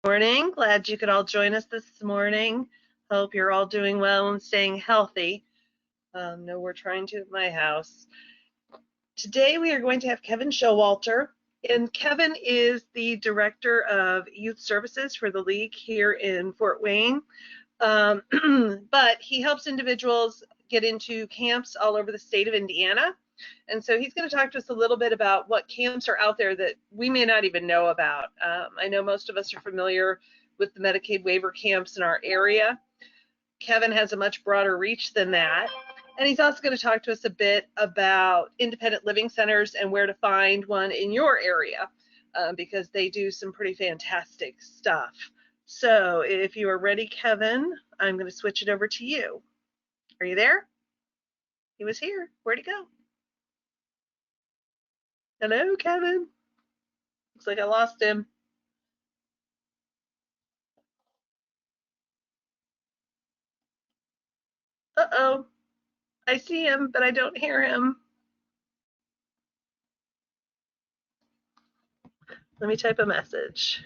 Morning. Glad you could all join us this morning. Hope you're all doing well and staying healthy. No, we're trying to at my house. Today we are going to have Kevin Showalter, and Kevin is the Director of Youth Services for the League here in Fort Wayne. But he helps individuals get into camps all over the state of Indiana. And so he's going to talk to us a little bit about what camps are out there that we may not even know about. I know most of us are familiar with the Medicaid waiver camps in our area. Kevin has a much broader reach than that. And he's also going to talk to us a bit about independent living centers and where to find one in your area, because they do some pretty fantastic stuff. So if you are ready, Kevin, I'm going to switch it over to you. Are you there? He was here. Where'd he go? Hello, Kevin. Looks like I lost him. Uh-oh. I see him, but I don't hear him. Let me type a message.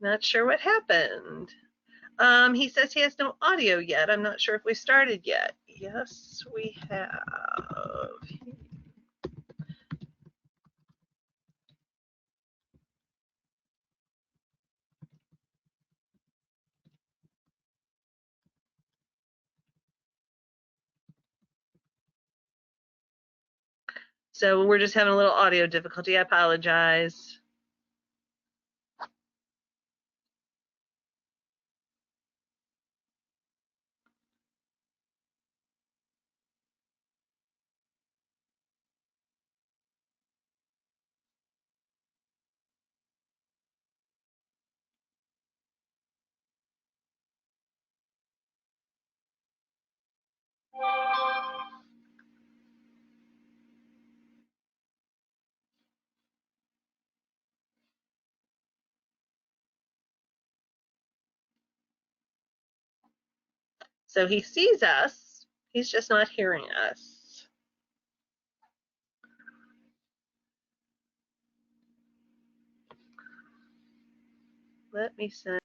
Not sure what happened. He says he has no audio yet. I'm not sure if we started yet. Yes, we have. So we're just having a little audio difficulty. I apologize. So he sees us. He's just not hearing us. Let me send.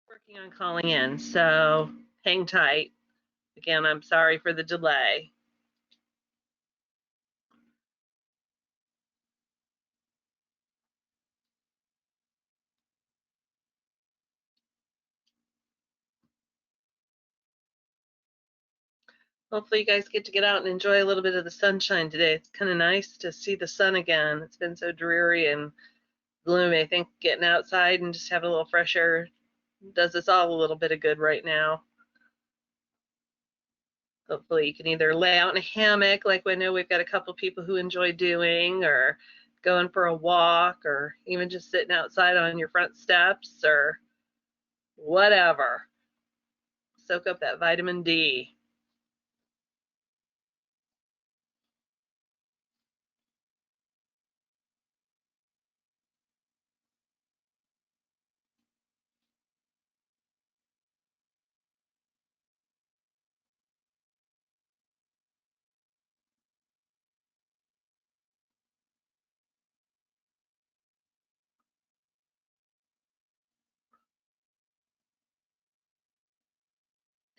Working on calling in, so hang tight. Again, I'm sorry for the delay. Hopefully you guys get out and enjoy a little bit of the sunshine today. It's kind of nice to see the sun again. It's been so dreary and gloomy. I think getting outside and just having a little fresh air does us all a little bit of good right now. Hopefully you can either lay out in a hammock, like I know we've got a couple people who enjoy doing, or going for a walk, or even just sitting outside on your front steps, or whatever. Soak up that vitamin D.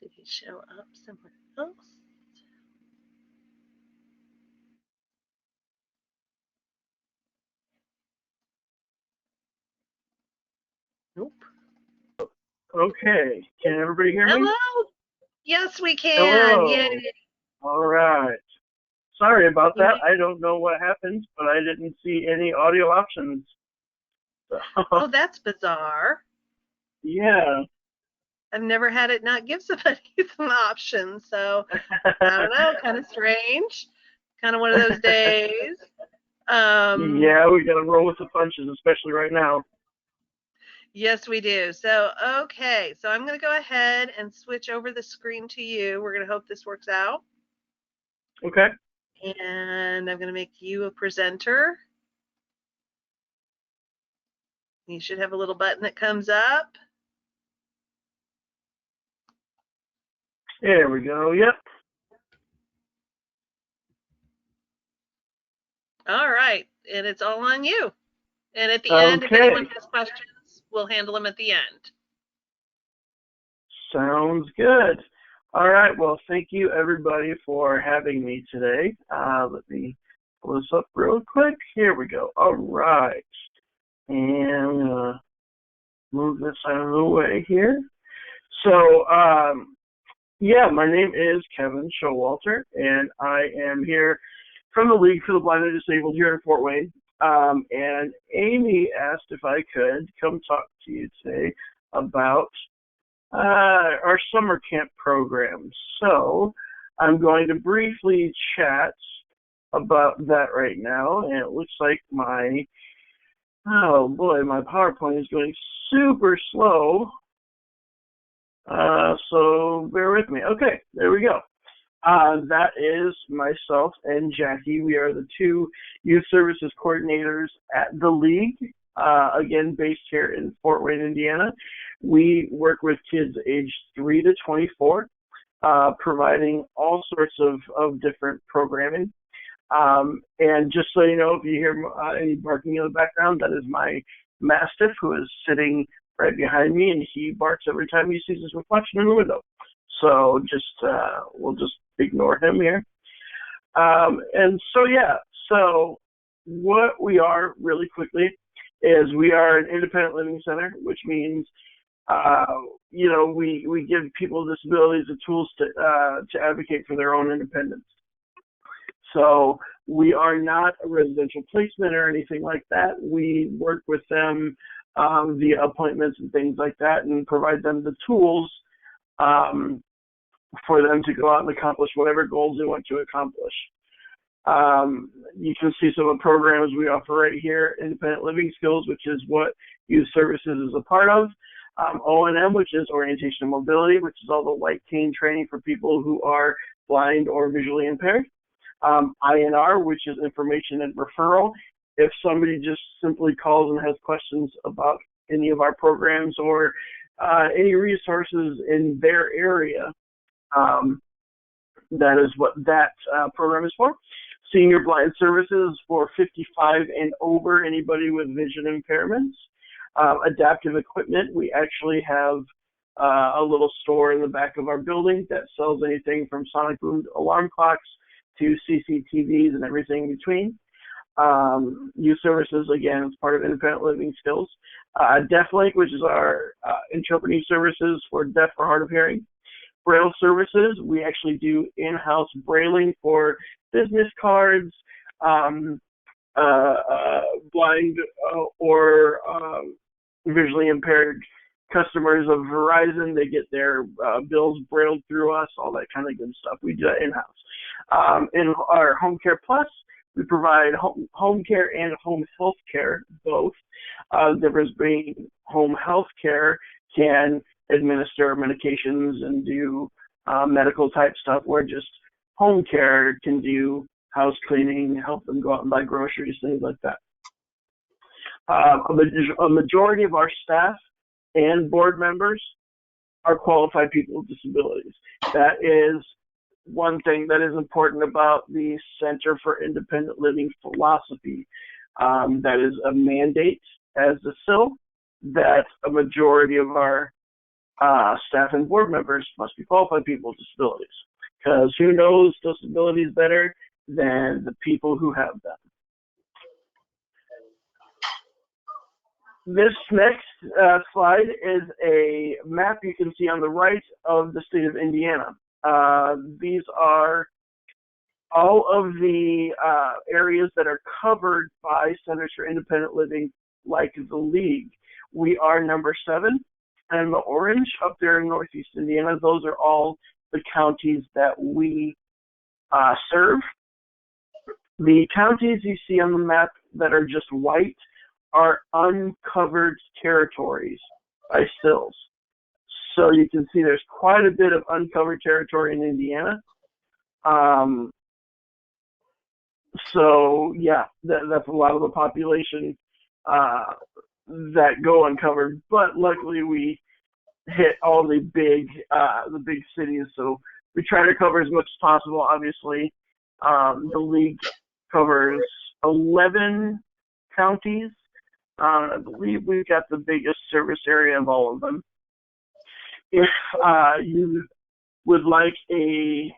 Did he show up somewhere else? Nope. Okay. Can everybody hear me? Hello? Yes, we can. Hello. Yay. All right. Sorry about that. Yay. I don't know what happened, but I didn't see any audio options. So, Oh, that's bizarre. yeah. I've never had it not give somebody an option, so I don't know, kind of strange. Kind of one of those days. Um, Yeah, we got to roll with the punches, especially right now. yes, we do. So, okay. So I'm going to go ahead and switch over the screen to you. We're going to hope this works out. Okay. And I'm going to make you a presenter. You should have a little button that comes up. There we go. Yep. All right. And it's all on you. And at the end, if anyone Okay. has questions, we'll handle them at the end. Sounds good. All right. Well, thank you everybody for having me today. Let me pull this up real quick. Here we go. All right. And move this out of the way here. So, yeah, my name is Kevin Showalter, and I am here from the League for the Blind and Disabled here in Fort Wayne. And Amy asked if I could come talk to you today about our summer camp program. So I'm going to briefly chat about that right now, and it looks like oh boy, my PowerPoint is going super slow. So bear with me. Okay, there we go. That is myself and Jackie. We are the two youth services coordinators at the League, again, based here in Fort Wayne, Indiana. We work with kids aged 3 to 24, providing all sorts of different programming. And just so you know, if you hear any barking in the background, that is my Mastiff, who is sitting right behind me, and he barks every time he sees his reflection in the window. So we'll just ignore him here. And so, yeah, so what we are really quickly is we are an independent living center, which means, we give people with disabilities the tools to advocate for their own independence. So we are not a residential placement or anything like that. We work with them via appointments and things like that, and provide them the tools for them to go out and accomplish whatever goals they want to accomplish. You can see some of the programs we offer right here: Independent Living Skills, which is what Youth Services is a part of; O&M, which is Orientation and Mobility, which is all the light cane training for people who are blind or visually impaired; INR, which is Information and Referral. If somebody just simply calls and has questions about any of our programs or any resources in their area, that is what that program is for. Senior Blind Services for 55 and over, anybody with vision impairments. Adaptive Equipment, we actually have a little store in the back of our building that sells anything from sonic boom alarm clocks to CCTVs and everything in between. Youth Services, again, is part of Independent Living Skills. DeafLink, which is our interpreting services for deaf or hard of hearing. Braille services, we actually do in-house brailing for business cards, blind or visually impaired customers of Verizon. They get their bills brailled through us, all that kind of good stuff. We do that in-house. In our Home Care Plus, we provide home care and home health care, both. The difference being home health care can administer medications and do medical type stuff, where just home care can do house cleaning, help them go out and buy groceries, things like that. A majority of our staff and board members are qualified people with disabilities. That is one thing that is important about the Center for Independent Living philosophy. That is a mandate as the SIL, that a majority of our staff and board members must be qualified people with disabilities. Because who knows disabilities better than the people who have them? This next slide is a map you can see on the right of the state of Indiana. These are all of the areas that are covered by Centers for Independent Living, like the League. We are number 7, and the orange up there in Northeast Indiana, those are all the counties that we serve. The counties you see on the map that are just white are uncovered territories by sills. So you can see there's quite a bit of uncovered territory in Indiana. So yeah, that's a lot of the population that go uncovered. But luckily, we hit all the big cities, so we try to cover as much as possible. Obviously, the league covers 11 counties. I believe we've got the biggest service area of all of them. If you would like a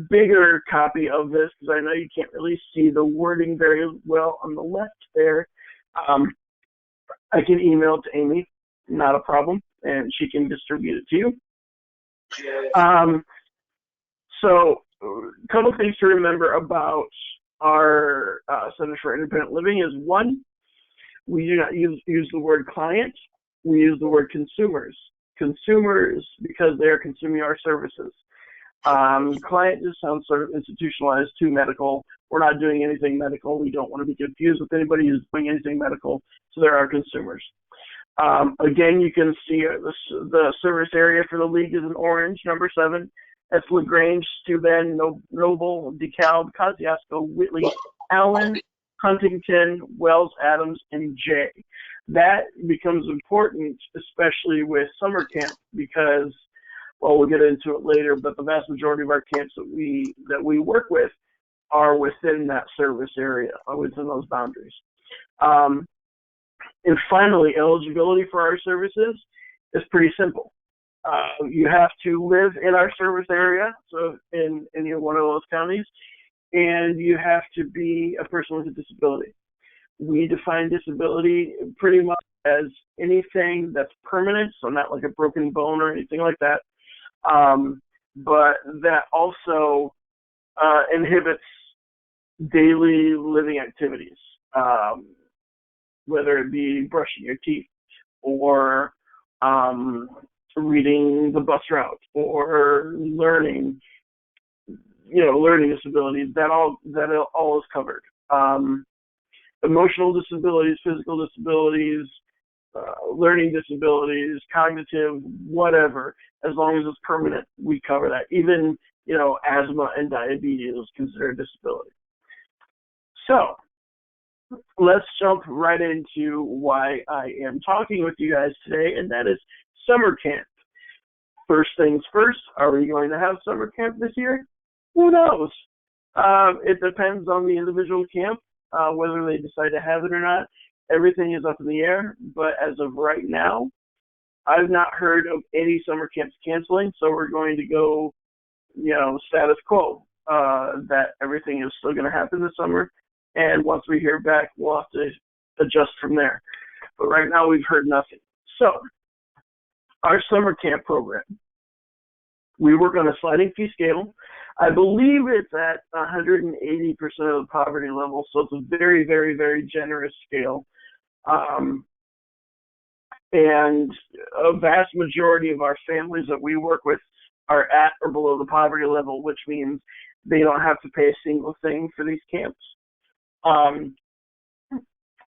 bigger copy of this, because I know you can't really see the wording very well on the left there, I can email it to Amy, not a problem, and she can distribute it to you. So a couple of things to remember about our Centers for Independent Living is, one, we do not use the word client. We use the word consumers. Consumers because they are consuming our services. Client just sounds sort of institutionalized, too medical. We're not doing anything medical. We don't want to be confused with anybody who's doing anything medical, so they're our consumers. Again, you can see the service area for the league is in orange, number 7. That's LaGrange, Steuben, Noble, DeKalb, Kosciuszko, Whitley, Allen, Huntington, Wells, Adams, and Jay. That becomes important, especially with summer camp, because, well, we'll get into it later, but the vast majority of our camps that we work with are within that service area, within those boundaries. And finally, eligibility for our services is pretty simple. You have to live in our service area, so in any one of those counties, and you have to be a person with a disability. We define disability pretty much as anything that's permanent, so not like a broken bone or anything like that, but that also inhibits daily living activities, whether it be brushing your teeth or reading the bus route or learning disabilities. That all is covered. Emotional disabilities, physical disabilities, learning disabilities, cognitive, whatever, as long as it's permanent, we cover that. Even, asthma and diabetes is considered a disability. So let's jump right into why I am talking with you guys today, and that is summer camp. First things first, are we going to have summer camp this year? Who knows? It depends on the individual camp, whether they decide to have it or not. Everything is up in the air, but as of right now, I've not heard of any summer camps canceling, so we're going to go, status quo, that everything is still going to happen this summer, and once we hear back, we'll have to adjust from there. But right now, we've heard nothing. So, our summer camp program, we work on a sliding fee scale. I believe it's at 180% of the poverty level, so it's a very, very, very generous scale. And a vast majority of our families that we work with are at or below the poverty level, which means they don't have to pay a single thing for these camps.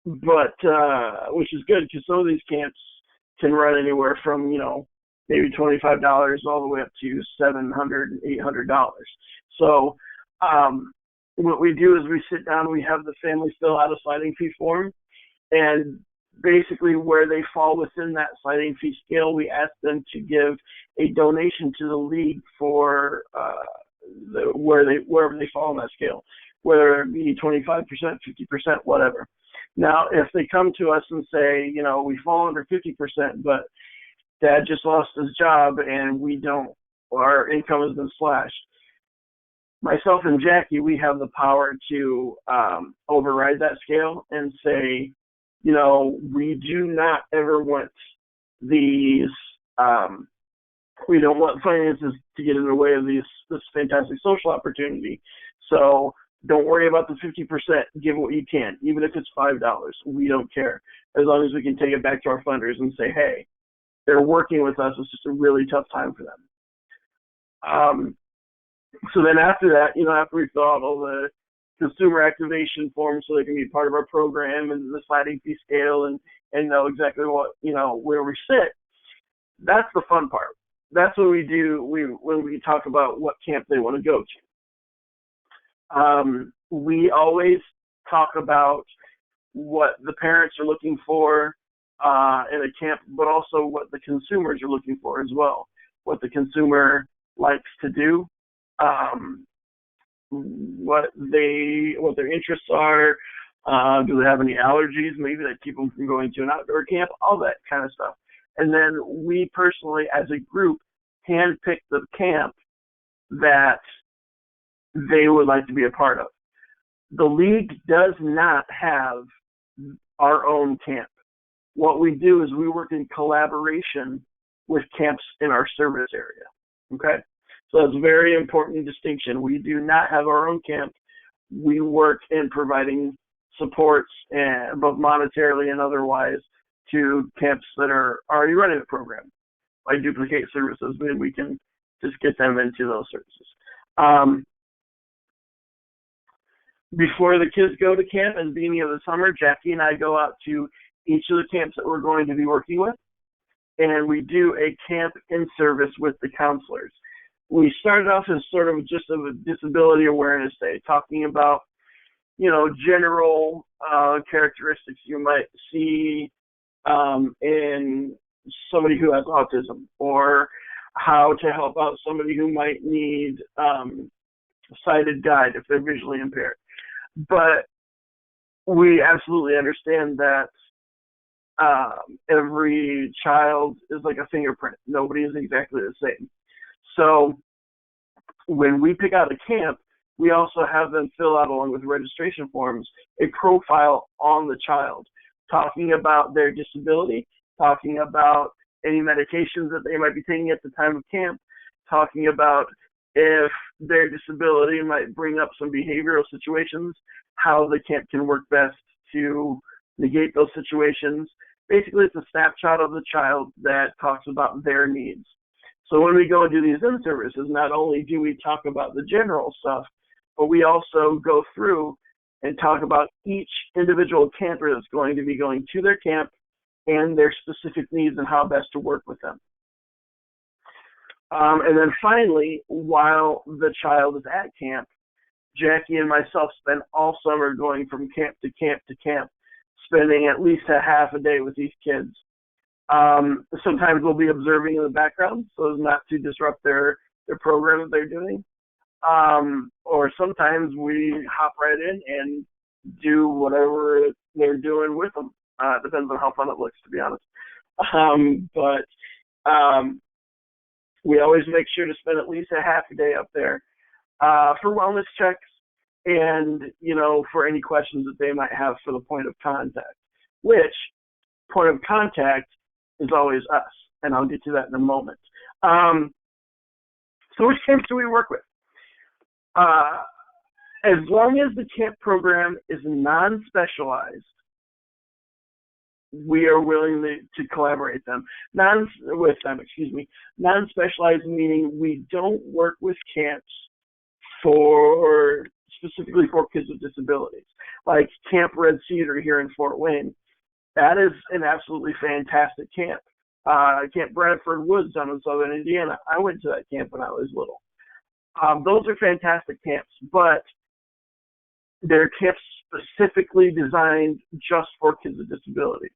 Which is good, because some of these camps can run anywhere from, maybe $25 all the way up to $700 and $800. So what we do is we sit down, we have the families fill out a sliding fee form, and basically where they fall within that sliding fee scale, we ask them to give a donation to the league for wherever they fall on that scale, whether it be 25%, 50%, whatever. Now, if they come to us and say, we fall under 50%, but Dad just lost his job and our income has been slashed, myself and Jackie, we have the power to override that scale and say, We do not ever want these, we don't want finances to get in the way of this fantastic social opportunity. So don't worry about the 50%. Give what you can, even if it's $5. We don't care, as long as we can take it back to our funders and say, hey, they're working with us. It's just a really tough time for them. So then after that, after we fill out all the consumer activation forms so they can be part of our program and the sliding fee scale and know exactly what, where we sit, that's the fun part. That's what we do when we talk about what camp they want to go to. We always talk about what the parents are looking for in a camp, but also what the consumers are looking for as well, what the consumer likes to do, what their interests are, do they have any allergies maybe that keep them from going to an outdoor camp, all that kind of stuff. And then we personally, as a group, handpick the camp that they would like to be a part of. The league does not have our own camp. What we do is we work in collaboration with camps in our service area. Okay? So that's a very important distinction. We do not have our own camp. We work in providing supports, both monetarily and otherwise, to camps that are already running the program. By duplicate services, then we can just get them into those services. Before the kids go to camp at the beginning of the summer, Jackie and I go out to each of the camps that we're going to be working with, and we do a camp in service with the counselors. We started off as sort of just a disability awareness day, talking about, general characteristics you might see in somebody who has autism, or how to help out somebody who might need a sighted guide if they're visually impaired. But we absolutely understand that every child is like a fingerprint. Nobody is exactly the same. So when we pick out a camp, we also have them fill out, along with registration forms, a profile on the child, talking about their disability, talking about any medications that they might be taking at the time of camp, talking about if their disability might bring up some behavioral situations, how the camp can work best to negate those situations. Basically, it's a snapshot of the child that talks about their needs. So when we go and do these in-services, not only do we talk about the general stuff, but we also go through and talk about each individual camper that's going to be going to their camp and their specific needs and how best to work with them. And then finally, while the child is at camp, Jackie and myself spend all summer going from camp to camp to camp, spending at least a half a day with these kids. Sometimes we'll be observing in the background so as not to disrupt their program that they're doing. Or sometimes we hop right in and do whatever they're doing with them. Depends on how fun it looks, to be honest. But we always make sure to spend at least a half a day up there for wellness checks and, for any questions that they might have for the point of contact, which point of contact is always us, and I'll get to that in a moment. So which camps do we work with? As long as the camp program is non-specialized, we are willing to collaborate with them. Non-specialized meaning we don't work with camps specifically for kids with disabilities, like Camp Red Cedar here in Fort Wayne. That is an absolutely fantastic camp. Camp Bradford Woods down in southern Indiana. I went to that camp when I was little. Those are fantastic camps, but they're camps specifically designed just for kids with disabilities.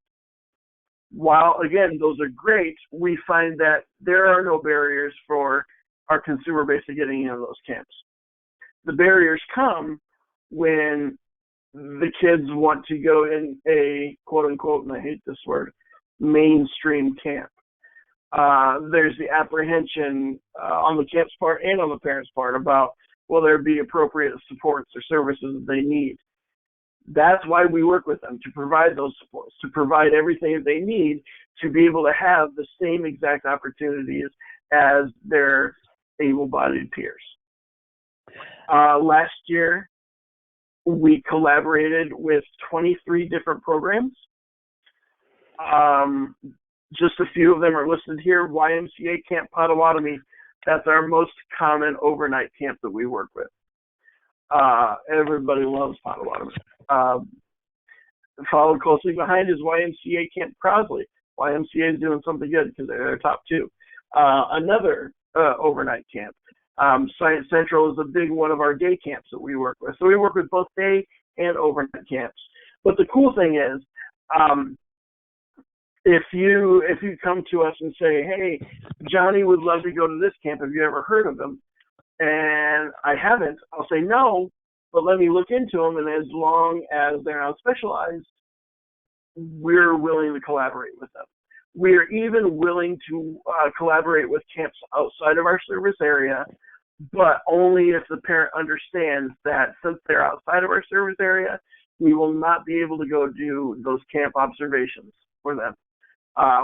While, again, those are great, we find that there are no barriers for our consumer base to getting into those camps. The barriers come when the kids want to go in a quote-unquote, and I hate this word, mainstream camp. There's the apprehension on the camp's part and on the parents' part about will there be appropriate supports or services that they need. That's why we work with them, to provide those supports, to provide everything that they need to be able to have the same exact opportunities as their able-bodied peers. Last year, we collaborated with 23 different programs. Just a few of them are listed here. YMCA Camp Potawatomi, that's our most common overnight camp that we work with. Everybody loves Potawatomi. Followed closely behind is YMCA Camp Crosley. YMCA is doing something good because they're top two. Another overnight camp. Science Central is a big one of our day camps that we work with. So we work with both day and overnight camps. But the cool thing is, if you come to us and say, hey, Johnny would love to go to this camp, have you ever heard of him? And I haven't, I'll say no, but let me look into them, and as long as they're not specialized, we're willing to collaborate with them. We're even willing to collaborate with camps outside of our service area, but only if the parent understands that since they're outside of our service area, we will not be able to go do those camp observations for them.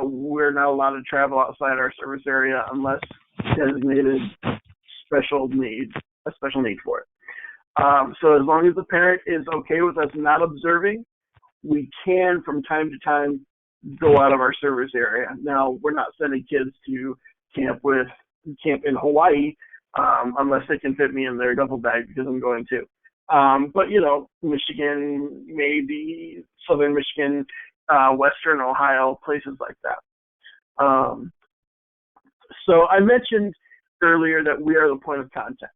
We're not allowed to travel outside our service area unless designated a special need for it. So as long as the parent is okay with us not observing, we can from time to time go out of our service area. Now, we're not sending kids to camp in Hawaii unless they can fit me in their duffel bag, because I'm going to. But, Michigan, maybe southern Michigan, western Ohio, places like that. So I mentioned earlier that we are the point of contact.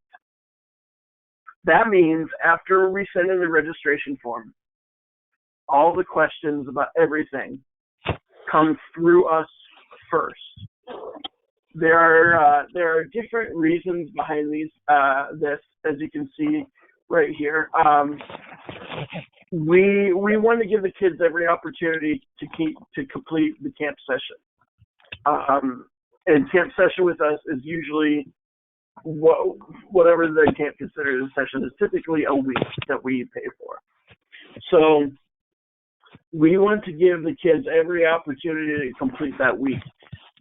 That means after we send in the registration form, all the questions about everything come through us first. There are different reasons behind this, as you can see right here. We want to give the kids every opportunity to complete the camp session. And camp session with us is usually whatever the camp considers a session is typically a week that we pay for. So we want to give the kids every opportunity to complete that week.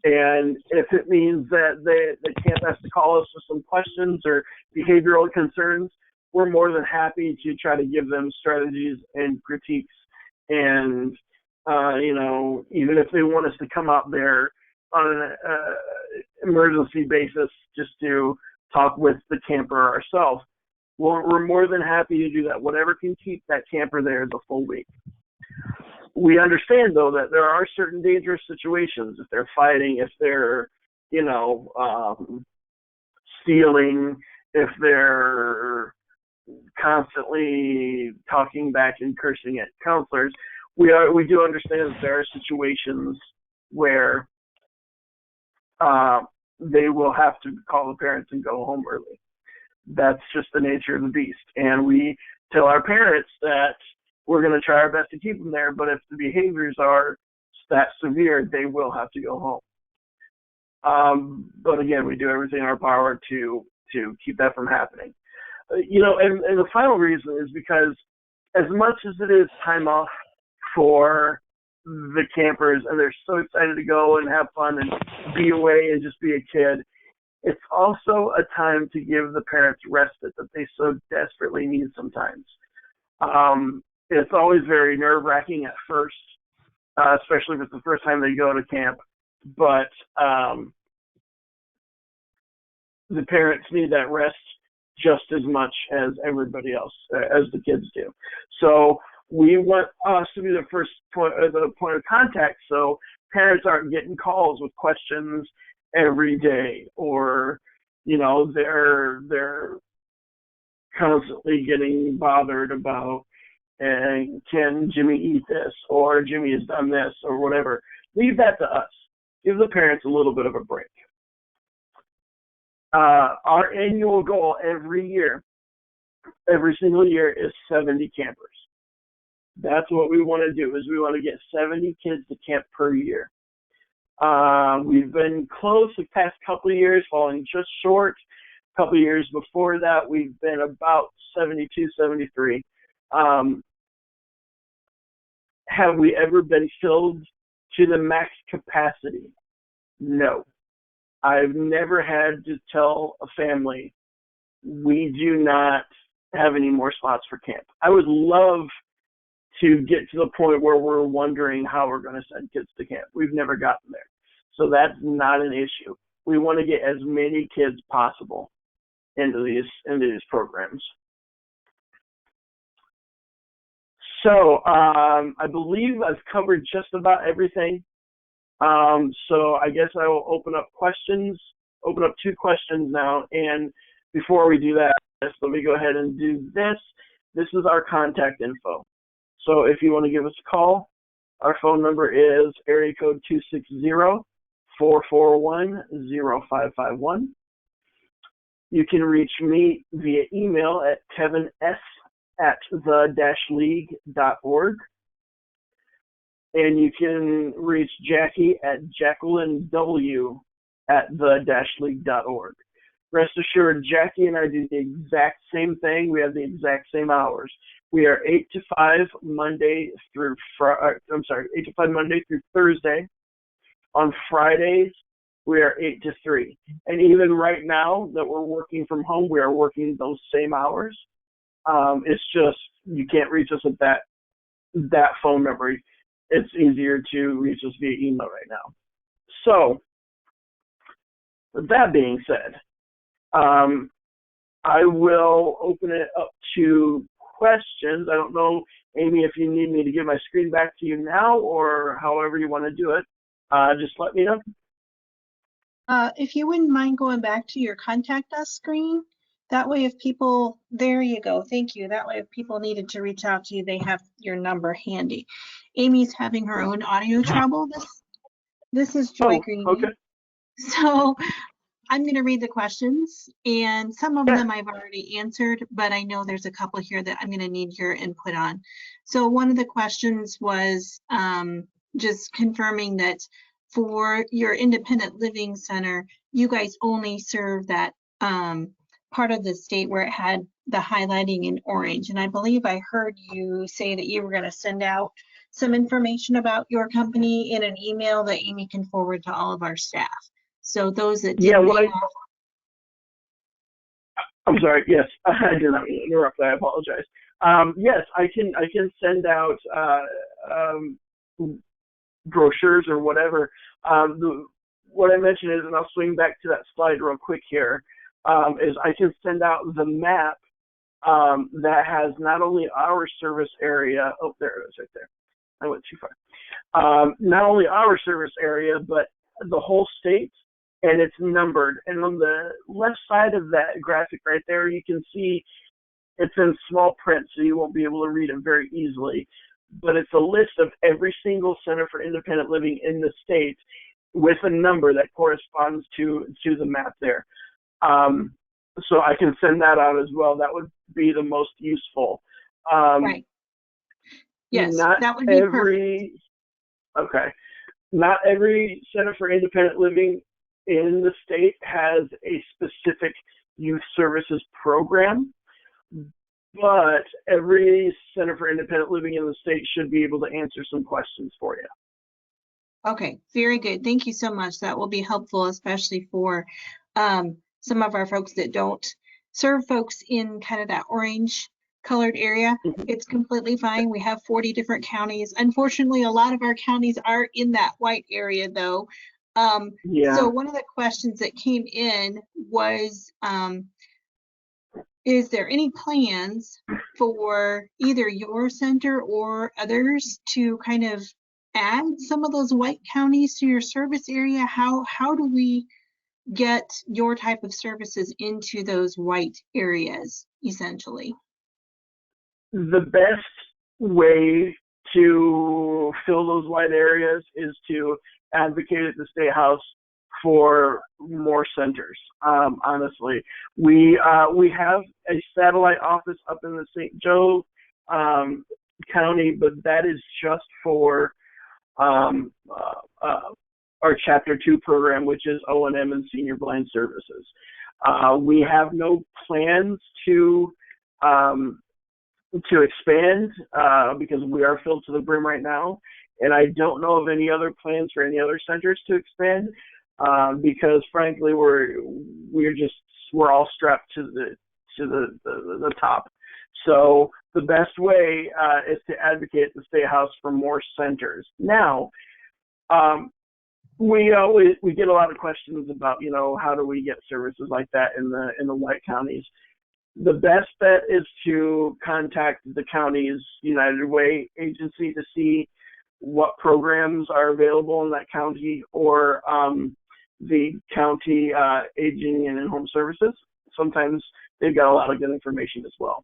And if it means that the camp has to call us with some questions or behavioral concerns, we're more than happy to try to give them strategies and critiques. And, even if they want us to come out there on an emergency basis just to talk with the camper ourselves, we're more than happy to do that. Whatever can keep that camper there the full week. We understand, though, that there are certain dangerous situations. If they're fighting, if they're, stealing, if they're constantly talking back and cursing at counselors, we do understand that there are situations where they will have to call the parents and go home early. That's just the nature of the beast. And we tell our parents that we're going to try our best to keep them there, but if the behaviors are that severe, they will have to go home. But again, we do everything in our power to keep that from happening. And the final reason is because as much as it is time off for the campers, and they're so excited to go and have fun and be away and just be a kid, it's also a time to give the parents respite that they so desperately need sometimes. It's always very nerve-wracking at first, especially if it's the first time they go to camp. But the parents need that rest just as much as everybody else, as the kids do. So we want us to be the point of contact, so parents aren't getting calls with questions every day, or they're constantly getting bothered about, and can Jimmy eat this, or Jimmy has done this, or whatever. Leave that to us. Give the parents a little bit of a break. Our annual goal every single year is 70 campers. That's what we want to do, is we want to get 70 kids to camp per year. We've been close the past couple of years, falling just short. A couple of years before that, we've been about 72, 73. have we ever been filled to the max capacity? No. I've never had to tell a family, we do not have any more spots for camp. I would love to get to the point where we're wondering how we're going to send kids to camp. We've never gotten there. So that's not an issue. We want to get as many kids possible into these programs. So I believe I've covered just about everything. So I guess I will open up two questions now. And before we do that, let me go ahead and do this. This is our contact info. So if you want to give us a call, our phone number is area code 260-441-0551. You can reach me via email at kevins@the-league.org. And you can reach Jackie at jacquelinew@the-league.org. Rest assured, Jackie and I do the exact same thing. We have the exact same hours. We are 8 to 5 Monday through 8 to 5 Monday through Thursday. On Fridays, we are 8 to 3. And even right now that we're working from home, we are working those same hours. It's just you can't reach us at that phone number. It's easier to reach us via email right now. So, with that being said, I will open it up to questions. I don't know, Amy, if you need me to give my screen back to you now or however you want to do it. Just let me know. If you wouldn't mind going back to your contact us screen, that way if people, there you go, thank you. That way if people needed to reach out to you, they have your number handy. Amy's having her own audio trouble. This is Joy Green. Okay. So I'm going to read the questions, and some of them I've already answered, but I know there's a couple here that I'm going to need your input on. So one of the questions was just confirming that for your independent living center, you guys only serve that part of the state where it had the highlighting in orange. And I believe I heard you say that you were going to send out some information about your company in an email that Amy can forward to all of our staff. So those that didn't I'm sorry. Yes, I did not interrupt. I apologize. Yes, I can send out brochures or whatever. What I mentioned is, and I'll swing back to that slide real quick here, is I can send out the map that has not only our service area. Oh, there it is right there. I went too far. Not only our service area, but the whole state. And it's numbered. And on the left side of that graphic right there, you can see it's in small print, so you won't be able to read it very easily. But it's a list of every single center for independent living in the state with a number that corresponds to the map there. So I can send that out as well. That would be the most useful. Right. Yes, that would be perfect. Okay. Not every center for independent living in the state has a specific youth services program, but every center for independent living in the state should be able to answer some questions for you. Okay, very good. Thank you so much. That will be helpful, especially for some of our folks that don't serve folks in kind of that orange colored area. It's completely fine. We have 40 different counties. Unfortunately, a lot of our counties are in that white area though. So one of the questions that came in was, is there any plans for either your center or others to kind of add some of those white counties to your service area? How do we get your type of services into those white areas, essentially? The best way to fill those white areas is to advocate at the State House for more centers. Honestly, we have a satellite office up in the St. Joe County, but that is just for our Chapter 2 program, which is O&M and Senior Blind Services. We have no plans to to expand because we are filled to the brim right now, and I don't know of any other plans for any other centers to expand because frankly we're all strapped to the top. So the best way is to advocate at the State House for more centers. Now, we get a lot of questions about how do we get services like that in the white counties. The best bet is to contact the county's United Way agency to see what programs are available in that county, or the county aging and home services. Sometimes they've got a lot of good information as well.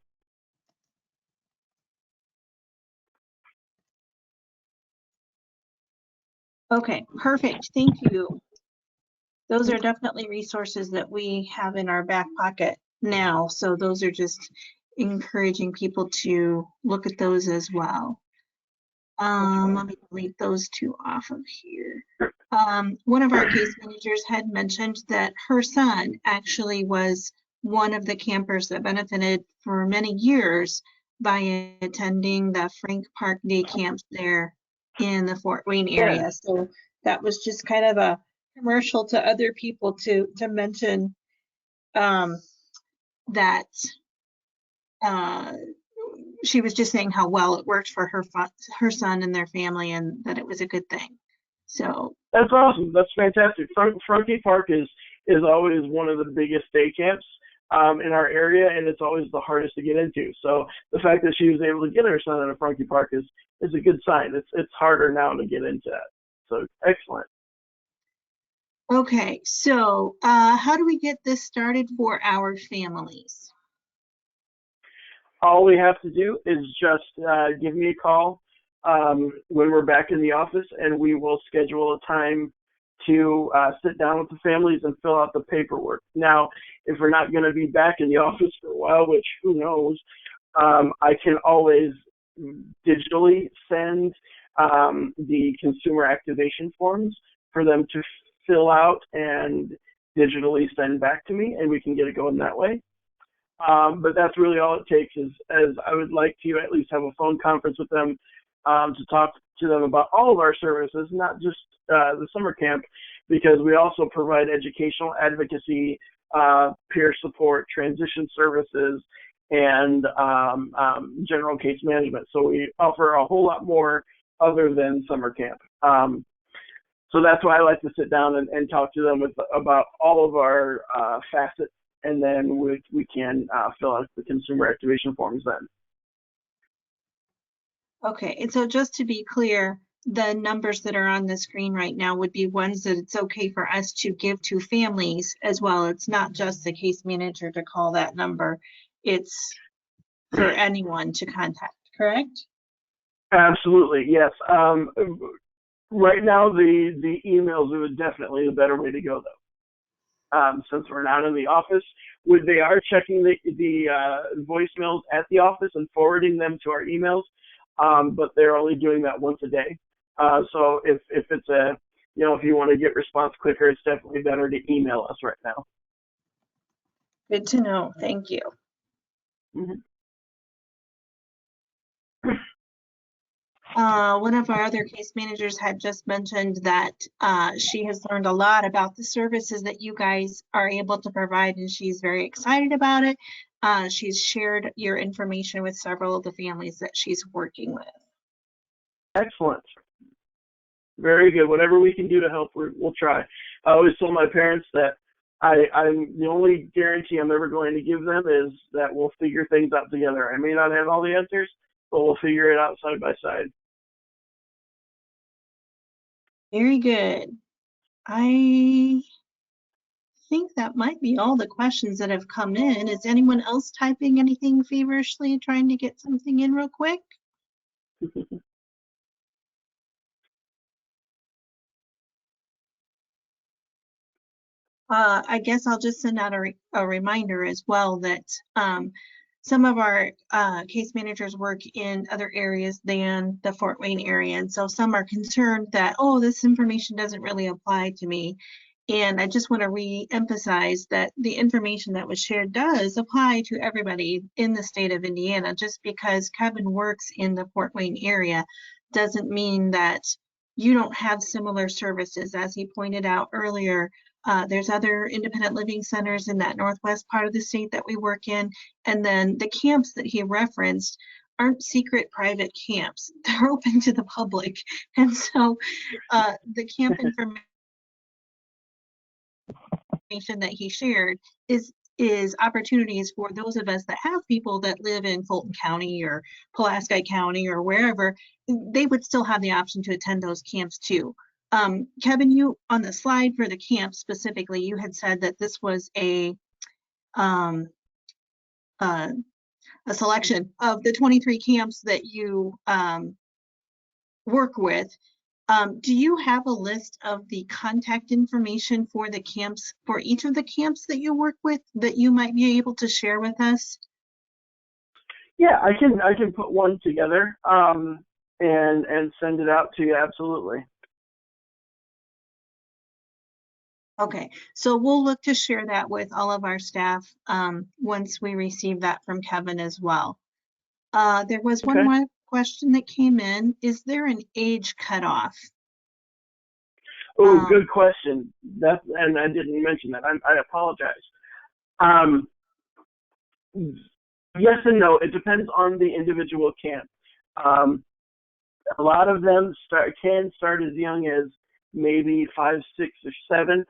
Okay, perfect. Thank you. Those are definitely resources that we have in our back pocket now. So those are just encouraging people to look at those as well. Let me delete those two off of here. One of our case managers had mentioned that her son actually was one of the campers that benefited for many years by attending the Frank Park day camps there in the Fort Wayne area. So that was just kind of a commercial to other people to mention that she was just saying how well it worked for her son and their family, and that it was a good thing. So that's awesome. That's fantastic. Frankie Park is always one of the biggest day camps in our area, and it's always the hardest to get into. So the fact that she was able to get her son in a Frankie Park is a good sign. It's harder now to get into that. So excellent. Okay, so how do we get this started for our families? All we have to do is just give me a call when we're back in the office, and we will schedule a time to sit down with the families and fill out the paperwork. Now, if we're not going to be back in the office for a while, which who knows, I can always digitally send the consumer activation forms for them to fill out and digitally send back to me, and we can get it going that way. But that's really all it takes is I would like to at least have a phone conference with them to talk to them about all of our services, not just the summer camp, because we also provide educational advocacy, peer support, transition services, and general case management. So we offer a whole lot more other than summer camp. So that's why I like to sit down and talk to them about all of our facets, and then we can fill out the consumer activation forms then. Okay, and so just to be clear, the numbers that are on the screen right now would be ones that it's okay for us to give to families as well. It's not just the case manager to call that number. It's for anyone to contact, correct? Absolutely, yes. Right now, the emails are definitely the better way to go, though. Since we're not in the office, they are checking the voicemails at the office and forwarding them to our emails, but they're only doing that once a day. So if it's if you want to get response quicker, it's definitely better to email us right now. Good to know. Thank you. Mm-hmm. One of our other case managers had just mentioned that she has learned a lot about the services that you guys are able to provide, and she's very excited about it. She's shared your information with several of the families that she's working with. Excellent. Very good. Whatever we can do to help, we'll try. I always tell my parents that I'm the only guarantee I'm ever going to give them is that we'll figure things out together. I may not have all the answers, but we'll figure it out side by side. Very good. I think that might be all the questions that have come in. Is anyone else typing anything feverishly, trying to get something in real quick? I guess I'll just send out a reminder as well that some of our case managers work in other areas than the Fort Wayne area. And so some are concerned that, oh, this information doesn't really apply to me. And I just want to re-emphasize that the information that was shared does apply to everybody in the state of Indiana. Just because Kevin works in the Fort Wayne area doesn't mean that you don't have similar services. As he pointed out earlier, there's other independent living centers in that northwest part of the state that we work in. And then the camps that he referenced aren't secret private camps. They're open to the public. And so the camp information that he shared is opportunities for those of us that have people that live in Fulton County or Pulaski County or wherever. They would still have the option to attend those camps too. Kevin, you on the slide for the camp specifically, you had said that this was a selection of the 23 camps that you work with. Do you have a list of the contact information for the camps, for each of the camps that you work with, that you might be able to share with us? Yeah, I can put one together and send it out to you. Absolutely. Okay, so we'll look to share that with all of our staff once we receive that from Kevin as well. There was one more question that came in. Is there an age cutoff? Oh, good question. And I didn't mention that. I apologize. Yes and no. It depends on the individual camp. A lot of them can start as young as maybe 5, 6, or 7.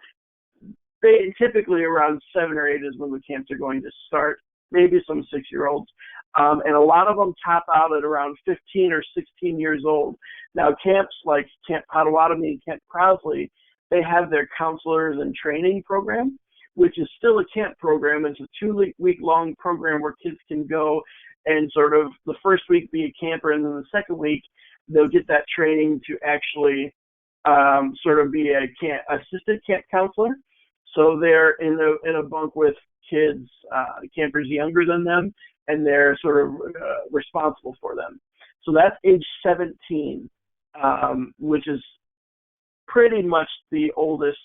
Typically around 7 or 8 is when the camps are going to start. Maybe some 6-year-olds. And a lot of them top out at around 15 or 16 years old. Now, camps like Camp Potawatomi and Camp Crowsley, they have their counselors and training program, which is still a camp program. It's a 2-week-long program where kids can go and sort of the first week be a camper, and then the second week they'll get that training to actually sort of be a assistant camp counselor. So they're in a bunk with kids, campers younger than them, and they're sort of responsible for them. So that's age 17, which is pretty much the oldest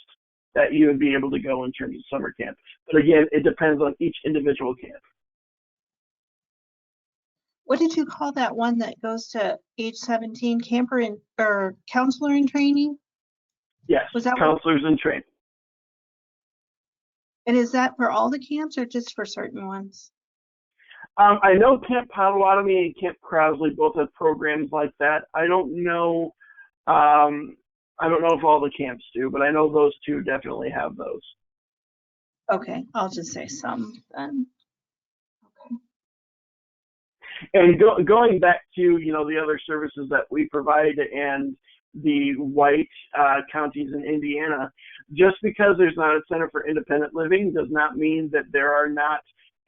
that you would be able to go in terms of summer camp. But again, it depends on each individual camp. What did you call that one that goes to age 17, camper or counselor in training? Yes, was that counselors in training. And is that for all the camps or just for certain ones? I know Camp Potawatomi and Camp Crowsley both have programs like that. I don't know if all the camps do, but I know those two definitely have those. Okay, I'll just say some then. Okay. And going back to, the other services that we provide and the white counties in Indiana, just because there's not a Center for Independent Living does not mean that there are not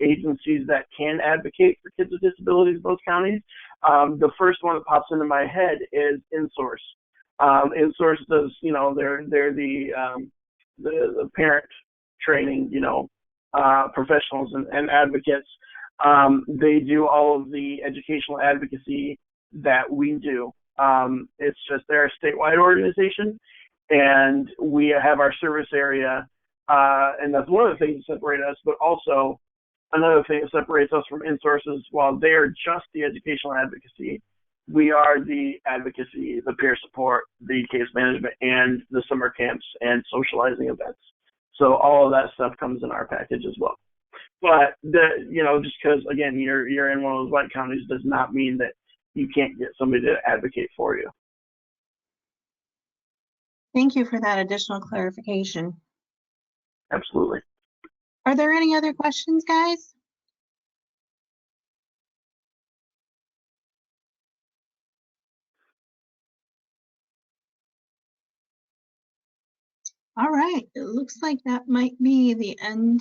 agencies that can advocate for kids with disabilities in those counties. The first one that pops into my head is InSource. InSource does, they're the parent training, professionals and advocates. They do all of the educational advocacy that we do. It's just they're a statewide organization, and we have our service area, and that's one of the things that separate us, but also another thing that separates us from InSource is while they're just the educational advocacy, we are the advocacy, the peer support, the case management, and the summer camps and socializing events. So all of that stuff comes in our package as well. But just because again you're in one of those white counties does not mean that you can't get somebody to advocate for you. Thank you for that additional clarification. Absolutely. Are there any other questions, guys? All right, it looks like that might be the end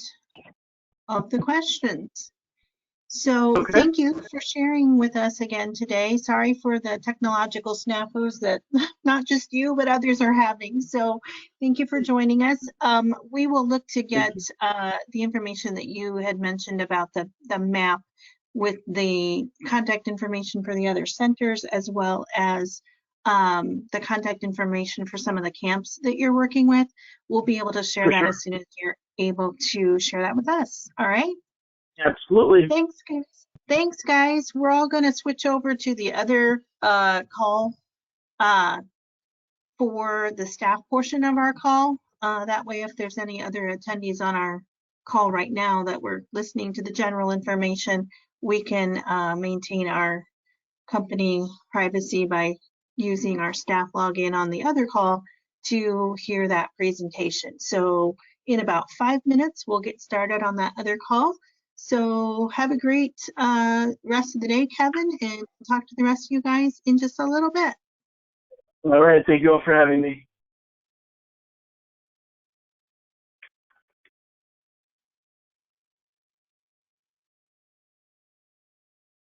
of the questions. So Thank you for sharing with us again today. Sorry for the technological snafus that not just you, but others are having. So thank you for joining us. We will look to get the information that you had mentioned about the map with the contact information for the other centers, as well as the contact information for some of the camps that you're working with, we'll be able to share For that sure. as soon as you're able to share that with us. All right. Absolutely. Thanks, guys. Thanks, guys. We're all going to switch over to the other call for the staff portion of our call. That way, if there's any other attendees on our call right now that we're listening to the general information, we can maintain our company privacy by using our staff login on the other call to hear that presentation. So in about 5 minutes, we'll get started on that other call. So have a great rest of the day, Kevin, and talk to the rest of you guys in just a little bit. All right. Thank you all for having me.